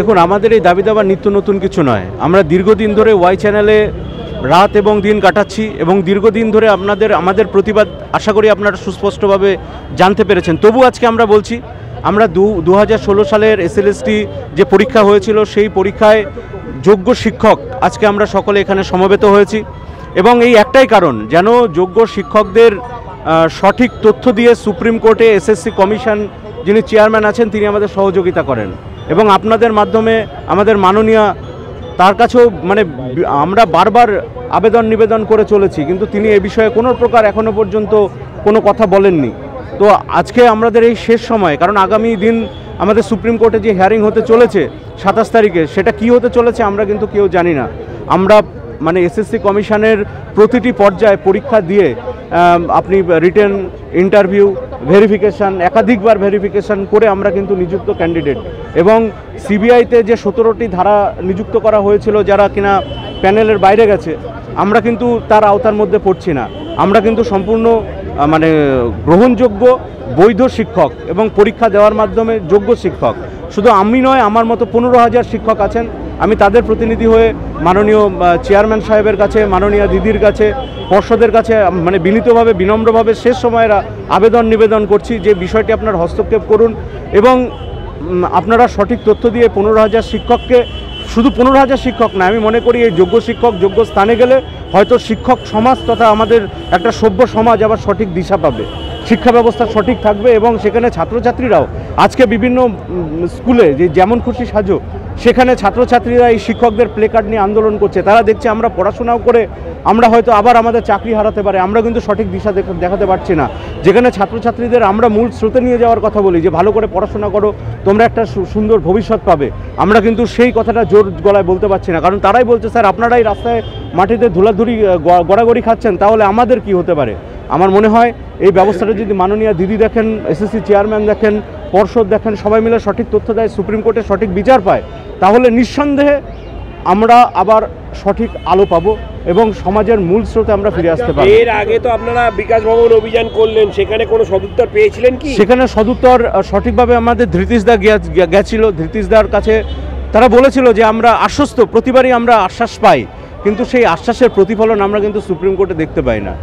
দেখুন, আমাদের এই দাবি দাবা নিত্য নতুন কিছু নয়। আমরা দীর্ঘদিন ধরে ওয়াই চ্যানেলে রাত এবং দিন কাটাচ্ছি এবং দীর্ঘদিন ধরে আমাদের প্রতিবাদ আশা করি আপনারা সুস্পষ্টভাবে জানতে পেরেছেন। তবু আজকে আমরা বলছি, আমরা 2016 সালের এসএলএসটি যে পরীক্ষা হয়েছিল সেই পরীক্ষায় যোগ্য শিক্ষক আজকে আমরা সকলে এখানে সমবেত হয়েছি এবং এই একটাই কারণ, যেন যোগ্য শিক্ষকদের সঠিক তথ্য দিয়ে সুপ্রিম কোর্টে এসএসসি কমিশন যিনি চেয়ারম্যান আছেন তিনি আমাদের সহযোগিতা করেন এবং আপনাদের মাধ্যমে আমাদের মাননীয় তার কাছেও আমরা বারবার আবেদন নিবেদন করে চলেছি, কিন্তু তিনি এ বিষয়ে কোনো প্রকার এখনো পর্যন্ত কোনো কথা বলেননি। তো আজকে আমাদের এই শেষ সময়, কারণ আগামী দিন আমাদের সুপ্রিম কোর্টে যে হিয়ারিং হতে চলেছে 27 তারিখে, সেটা কি হতে চলেছে আমরা কিন্তু কেউ জানি না। আমরা এসএসসি কমিশনের প্রতিটি পর্যায়ে পরীক্ষা দিয়ে আপনি রিটেন ইন্টারভিউ ভেরিফিকেশান একাধিকবার ভেরিফিকেশান করে আমরা কিন্তু নিযুক্ত ক্যান্ডিডেট এবং সিবিআইতে যে 17টি ধারা নিযুক্ত করা হয়েছিল যারা কিনা প্যানেলের বাইরে গেছে, আমরা কিন্তু তার আওতার মধ্যে পড়ছি না। আমরা কিন্তু সম্পূর্ণ গ্রহণযোগ্য বৈধ শিক্ষক এবং পরীক্ষা দেওয়ার মাধ্যমে যোগ্য শিক্ষক। শুধু আমি নয়, আমার মতো 15,000 শিক্ষক আছেন। আমি তাদের প্রতিনিধি হয়ে মাননীয় চেয়ারম্যান সাহেবের কাছে, মাননীয় দিদির কাছে, পর্ষদের কাছে বিনীতভাবে বিনম্রভাবে শেষ সময়ের আবেদন নিবেদন করছি যে বিষয়টি আপনার হস্তক্ষেপ করুন এবং আপনারা সঠিক তথ্য দিয়ে 15,000 শিক্ষককে, শুধু 15,000 শিক্ষক না, আমি মনে করি এই যোগ্য শিক্ষক যোগ্য স্থানে গেলে হয়তো শিক্ষক সমাজ তথা আমাদের একটা সভ্য সমাজ আবার সঠিক দিশা পাবে, শিক্ষা ব্যবস্থা সঠিক থাকবে এবং সেখানে ছাত্রছাত্রীরাও আজকে বিভিন্ন স্কুলে যে যেমন খুশি সাজো, সেখানে ছাত্রছাত্রীরা এই শিক্ষকদের প্লে কার্ড নিয়ে আন্দোলন করছে। তারা দেখছে আমরা পড়াশোনাও করে আমরা হয়তো আবার আমাদের চাকরি হারাতে পারে, আমরা কিন্তু সঠিক দিশা দেখাতে পারছি না। যেখানে ছাত্রছাত্রীদের আমরা মূল স্রোতে নিয়ে যাওয়ার কথা বলি যে ভালো করে পড়াশোনা করো, তোমরা একটা সুন্দর ভবিষ্যৎ পাবে, আমরা কিন্তু সেই কথাটা জোর গলায় বলতে পারছি না। কারণ তারাই বলছে, স্যার আপনারাই রাস্তায় মাটিতে ধুলাধুলি গড়াগড়ি খাচ্ছেন, তাহলে আমাদের কি হতে পারে। আমার মনে হয় এই ব্যবস্থাটা যদি মাননীয় দিদি দেখেন, এসএসসি চেয়ারম্যান দেখেন, পর্ষদ দেখেন, সবাই মিলে সঠিক তথ্য দেয়, সুপ্রিম কোর্টে সঠিক বিচার পায়, তাহলে নিঃসন্দেহে আমরা আবার সঠিক আলো পাবো এবং সমাজের মূল স্রোতে আমরা ফিরে আসতে পারবো। এর আগে তো আপনারা বিকাশ ভবন অভিযান করলেন, সেখানে কোনো সদুত্তর পেয়েছিলেন কি? সেখানে সদুত্তর সঠিকভাবে আমাদের ধৃতিসদা গেছিল, ধৃতিসদার কাছে তারা বলেছিল যে আমরা আশ্বস্ত, প্রতিবারই আমরা আশ্বাস পাই, কিন্তু সেই আশ্বাসের প্রতিফলন আমরা কিন্তু সুপ্রিম কোর্টে দেখতে পাই না।